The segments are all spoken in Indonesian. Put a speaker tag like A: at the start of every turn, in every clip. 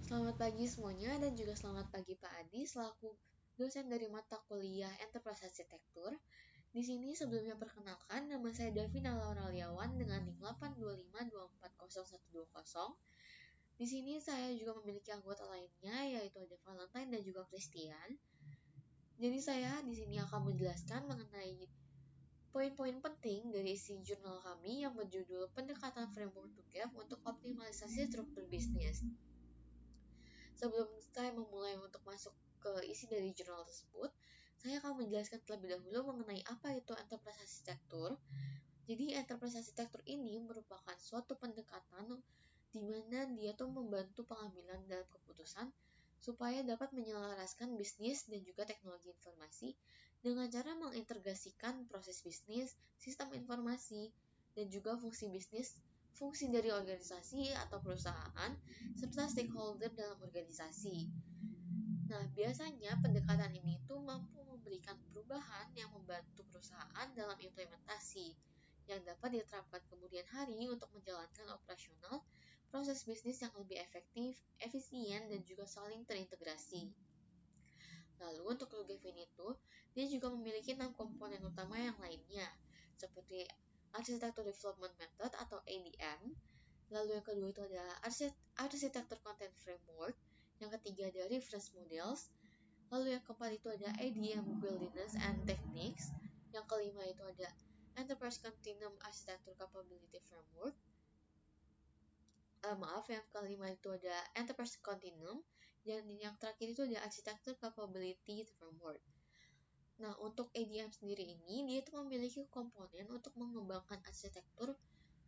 A: Selamat pagi semuanya dan juga selamat pagi Pak Adi selaku dosen dari mata kuliah Enterprise Arsitektur. Di sini sebelumnya perkenalkan, nama saya Davina Laura Liawan dengan NIM 825240120. Di sini saya juga memiliki anggota lainnya yaitu ada Valentine dan juga Christian. Jadi saya di sini akan menjelaskan mengenai poin-poin penting dari isi jurnal kami yang berjudul Pendekatan Framework to Gap untuk Optimalisasi Struktur Bisnis. Sebelum saya memulai untuk masuk ke isi dari jurnal tersebut, saya akan menjelaskan terlebih dahulu mengenai apa itu enterprise arsitektur. Jadi enterprise arsitektur ini merupakan suatu pendekatan di mana dia tuh membantu pengambilan dalam keputusan supaya dapat menyelaraskan bisnis dan juga teknologi informasi dengan cara mengintegrasikan proses bisnis, sistem informasi, dan juga fungsi bisnis, fungsi dari organisasi atau perusahaan, serta stakeholder dalam organisasi. Nah, biasanya pendekatan ini tuh mampu memberikan perubahan yang membantu perusahaan dalam implementasi yang dapat diterapkan kemudian hari untuk menjalankan operasional proses bisnis yang lebih efektif, efisien, dan juga saling terintegrasi. Lalu untuk Lugef ini tuh, dia juga memiliki 6 komponen utama yang lainnya, seperti Architecture Development Method atau ADM. Lalu yang kedua itu ada Architecture Content Framework. Yang ketiga ada Reference Models. Lalu yang keempat itu ada ADM Buildiness and Techniques. Yang kelima itu ada Enterprise Continuum Architecture Capability Framework. Yang kelima itu ada Enterprise Continuum. Dan yang terakhir itu ada Architecture Capability Framework. Nah, untuk ADM sendiri ini, dia itu memiliki komponen untuk mengembangkan arsitektur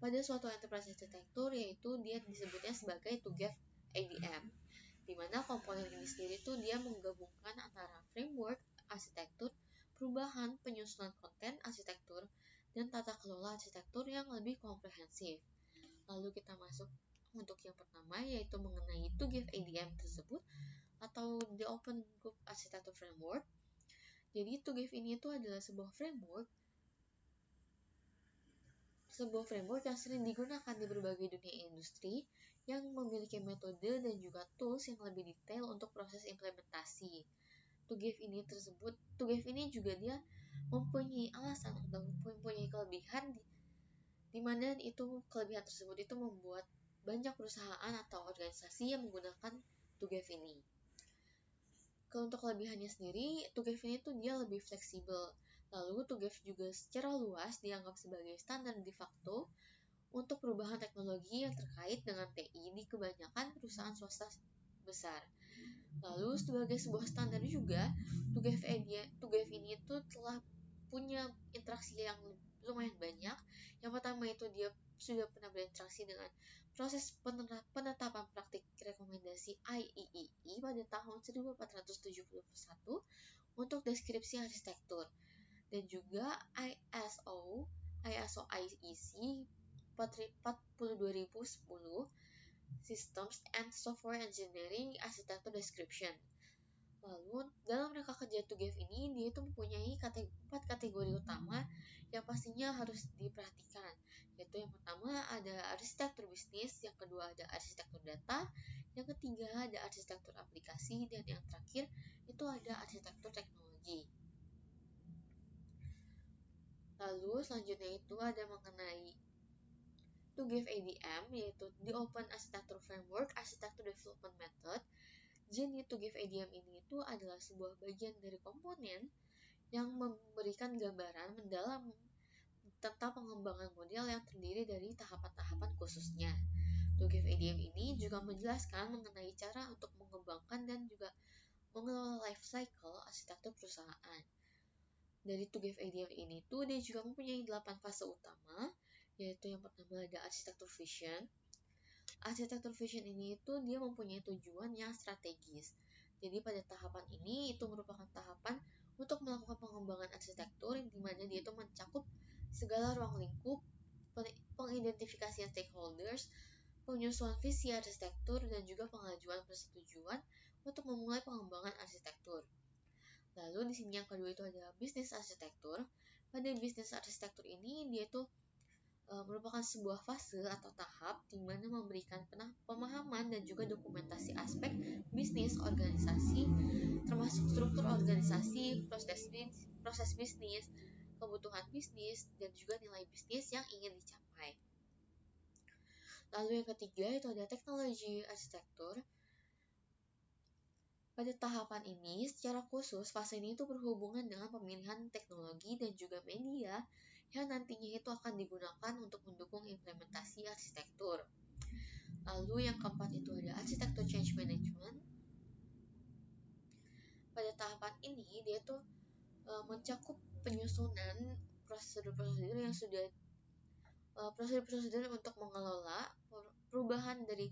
A: pada suatu enterprise arsitektur, yaitu dia disebutnya sebagai TUGEF ADM, di mana komponen ini sendiri tuh dia menggabungkan antara framework arsitektur, perubahan penyusunan konten arsitektur, dan tata kelola arsitektur yang lebih komprehensif. Lalu kita masuk untuk yang pertama, yaitu mengenai TUGEF ADM tersebut, atau The Open Group Architecture Framework. Jadi TUGEF ini itu adalah sebuah framework yang sering digunakan di berbagai dunia industri yang memiliki metode dan juga tools yang lebih detail untuk proses implementasi. TUGEF ini juga dia mempunyai alasan atau mempunyai kelebihan di mana itu kelebihan tersebut itu membuat banyak perusahaan atau organisasi yang menggunakan TUGEF ini. Untuk kelebihannya sendiri, TUGEF ini tuh dia lebih fleksibel. Lalu TUGEF juga secara luas dianggap sebagai standar de facto untuk perubahan teknologi yang terkait dengan TI di kebanyakan perusahaan swasta besar. Lalu sebagai sebuah standar juga, TUGEF ini tuh telah punya interaksi yang lumayan banyak. Yang pertama itu dia sudah pernah berinteraksi dengan proses penetapan praktik rekomendasi IEEE pada tahun 1471 untuk deskripsi arsitektur, dan juga ISO IEC 42010 Systems and Software Engineering Architecture Description. Lalu dalam rangka kerja TUGEF ini dia itu mempunyai 4 kategori utama yang pastinya harus diperhatikan, yaitu yang pertama ada arsitektur bisnis, yang kedua ada arsitektur data, yang ketiga ada arsitektur aplikasi, dan yang terakhir itu ada arsitektur teknologi. Lalu selanjutnya itu ada mengenai TUGEF ADM, yaitu The Open Architecture Framework Architecture Development Method. Jadi TUGEF ADM ini itu adalah sebuah bagian dari komponen yang memberikan gambaran mendalam tentang pengembangan model yang terdiri dari tahapan-tahapan khususnya. TUGEF ADM ini juga menjelaskan mengenai cara untuk mengembangkan dan juga mengelola life cycle arsitektur perusahaan. Dari TUGEF ADM ini tuh dia juga mempunyai 8 fase utama, yaitu yang pertama ada arsitektur vision. Arsitektur vision ini itu dia mempunyai tujuan yang strategis. Jadi pada tahapan ini itu merupakan tahapan untuk melakukan pengembangan arsitektur di mana dia itu mencakup segala ruang lingkup, pengidentifikasian stakeholders, penyusunan visi arsitektur, dan juga pengajuan persetujuan untuk memulai pengembangan arsitektur. Lalu di sini yang kedua itu ada bisnis arsitektur. Pada bisnis arsitektur ini dia itu merupakan sebuah fase atau tahap di mana memberikan pemahaman dan juga dokumentasi aspek bisnis organisasi, termasuk struktur organisasi, proses bisnis, kebutuhan bisnis, dan juga nilai bisnis yang ingin dicapai. Lalu yang ketiga itu ada teknologi arsitektur. Pada tahapan ini, secara khusus, fase ini itu berhubungan dengan pemilihan teknologi dan juga media yang nantinya itu akan digunakan untuk mendukung implementasi arsitektur. Lalu yang keempat itu ada arsitektur change management. Pada tahapan ini, dia tuh mencakup penyusunan prosedur-prosedur yang sudah prosedur-prosedur untuk mengelola perubahan dari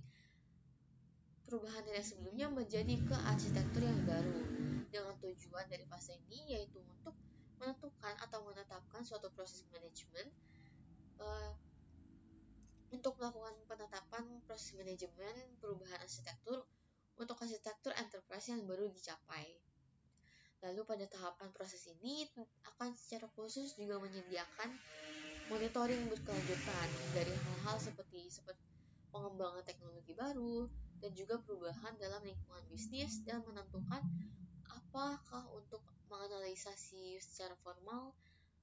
A: sebelumnya menjadi ke arsitektur yang baru, dengan tujuan dari fase ini yaitu untuk menentukan atau menetapkan suatu proses manajemen untuk melakukan penetapan proses manajemen perubahan arsitektur untuk arsitektur enterprise yang baru dicapai. Lalu pada tahapan proses ini akan secara khusus juga menyediakan monitoring berkelanjutan dari hal-hal seperti pengembangan teknologi baru dan juga perubahan dalam lingkungan bisnis dan menentukan apakah untuk menganalisasi secara formal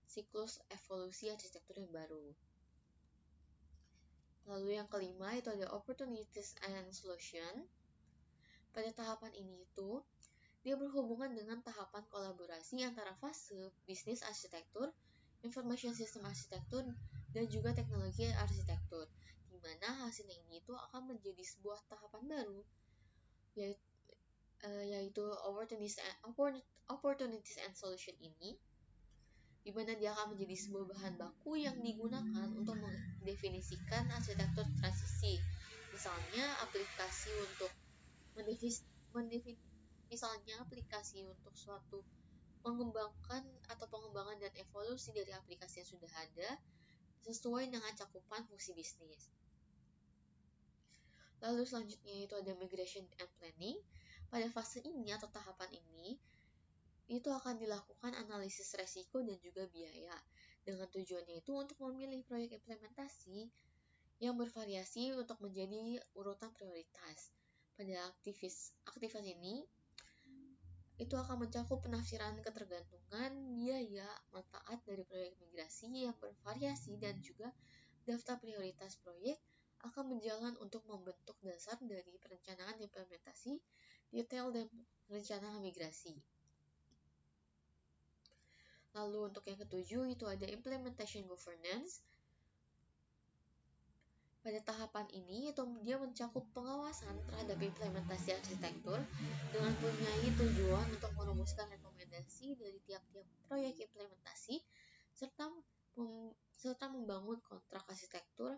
A: siklus evolusi arsitektur yang baru. Lalu yang kelima itu ada opportunities and solution. Pada tahapan ini itu dia berhubungan dengan tahapan kolaborasi antara fase bisnis arsitektur, information system arsitektur, dan juga teknologi arsitektur, di mana hasilnya ini itu akan menjadi sebuah tahapan baru, yaitu opportunities and solution ini, di mana dia akan menjadi sebuah bahan baku yang digunakan untuk mendefinisikan arsitektur transisi. Misalnya aplikasi untuk suatu pengembangan dan evolusi dari aplikasi yang sudah ada sesuai dengan cakupan fungsi bisnis. Lalu selanjutnya itu ada migration and planning. Pada fase ini atau tahapan ini itu akan dilakukan analisis resiko dan juga biaya, dengan tujuannya itu untuk memilih proyek implementasi yang bervariasi untuk menjadi urutan prioritas. Pada aktivitas ini itu akan mencakup penafsiran ketergantungan biaya manfaat dari proyek migrasi yang bervariasi, dan juga daftar prioritas proyek akan berjalan untuk membentuk dasar dari perencanaan implementasi detail dan rencana migrasi. Lalu untuk yang ketujuh itu ada implementation governance. Pada tahapan ini itu dia mencakup pengawasan terhadap implementasi arsitektur dengan mempunyai tujuan untuk merumuskan rekomendasi dari tiap-tiap proyek implementasi serta membangun kontrak arsitektur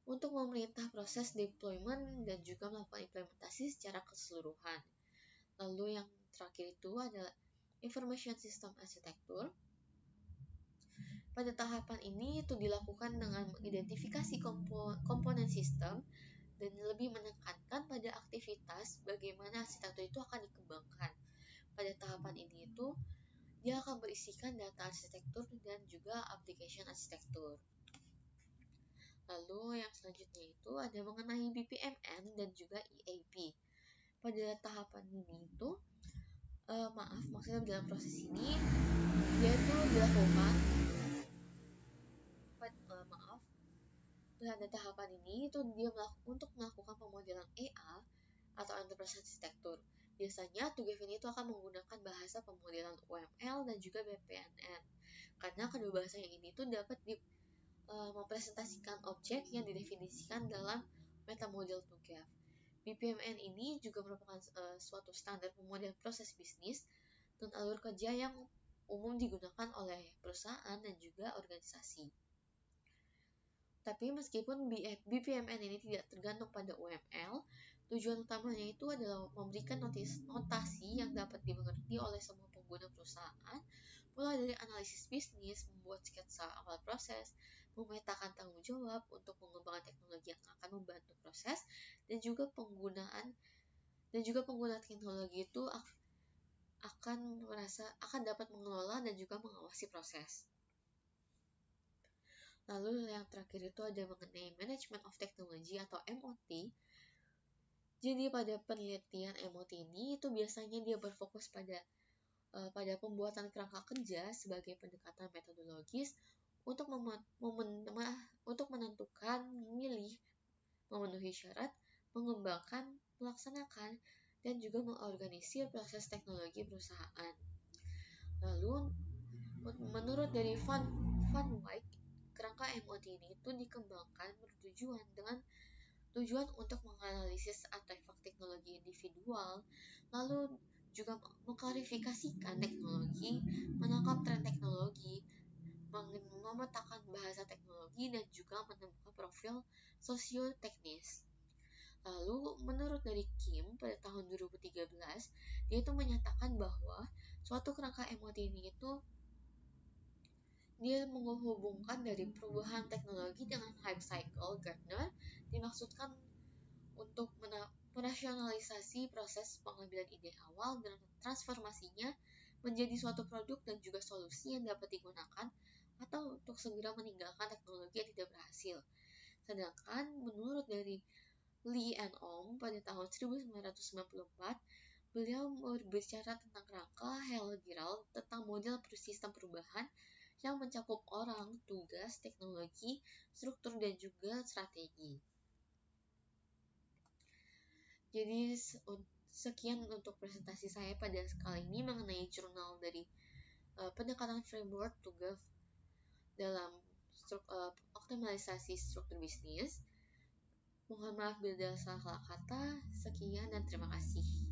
A: untuk memerintah proses deployment dan juga melakukan implementasi secara keseluruhan. Lalu yang terakhir itu adalah information system arsitektur. Pada tahapan ini itu dilakukan dengan mengidentifikasi komponen sistem dan lebih menekankan pada aktivitas bagaimana arsitektur itu akan dikembangkan. Pada tahapan ini itu dia akan berisikan data arsitektur dan juga application arsitektur. Lalu yang selanjutnya itu ada mengenai BPMN dan juga EAP. Pada tahapan ini itu maksudnya dalam proses ini dia itu dilakukan pada tahapan ini itu dia untuk melakukan pemodelan EA atau Enterprise Architecture. Biasanya TUGEVIN itu akan menggunakan bahasa pemodelan UML dan juga BPMN, karena kedua bahasa yang ini tuh dapat mempresentasikan objek yang didefinisikan dalam metamodel TUGEV. BPMN ini juga merupakan suatu standar pemodel proses bisnis dan alur kerja yang umum digunakan oleh perusahaan dan juga organisasi. Tapi meskipun BPMN ini tidak tergantung pada UML, tujuan utamanya itu adalah memberikan notasi yang dapat dimengerti oleh semua pengguna perusahaan, mulai dari analisis bisnis, membuat sketsa awal proses, memetakan tanggung jawab untuk pengembangan teknologi yang akan membantu proses, dan juga pengguna teknologi itu akan dapat mengelola dan juga mengawasi proses. Lalu yang terakhir itu ada mengenai Management of Technology atau MOT. Jadi pada penelitian MOT ini itu biasanya dia berfokus pada pembuatan kerangka kerja sebagai pendekatan metodologis untuk untuk menentukan, memilih, memenuhi syarat, mengembangkan, melaksanakan, dan juga mengorganisir proses teknologi perusahaan. Lalu, menurut dari Van Wyk, kerangka MOT ini itu dikembangkan bertujuan dengan tujuan untuk menganalisis artefak teknologi individual, lalu juga mengklarifikasikan teknologi, menangkap tren teknologi, memetakan bahasa teknologi, dan juga menemukan profil sosioteknis. Lalu, menurut dari Kim pada tahun 2013, dia itu menyatakan bahwa suatu kerangka MOT ini itu dia menghubungkan dari perubahan teknologi dengan hype cycle. Gartner dimaksudkan untuk merasionalisasi proses pengambilan ide awal dan transformasinya menjadi suatu produk dan juga solusi yang dapat digunakan atau untuk segera meninggalkan teknologi yang tidak berhasil. Sedangkan menurut dari Lee and Ong pada tahun 1994, beliau berbicara tentang kerangka Hegel tentang model sistem perubahan yang mencakup orang, tugas, teknologi, struktur, dan juga strategi. Jadi sekian untuk presentasi saya pada kali ini mengenai jurnal dari pendekatan framework tugas dalam optimalisasi struktur bisnis. Mohon maaf bila salah kata. Sekian dan terima kasih.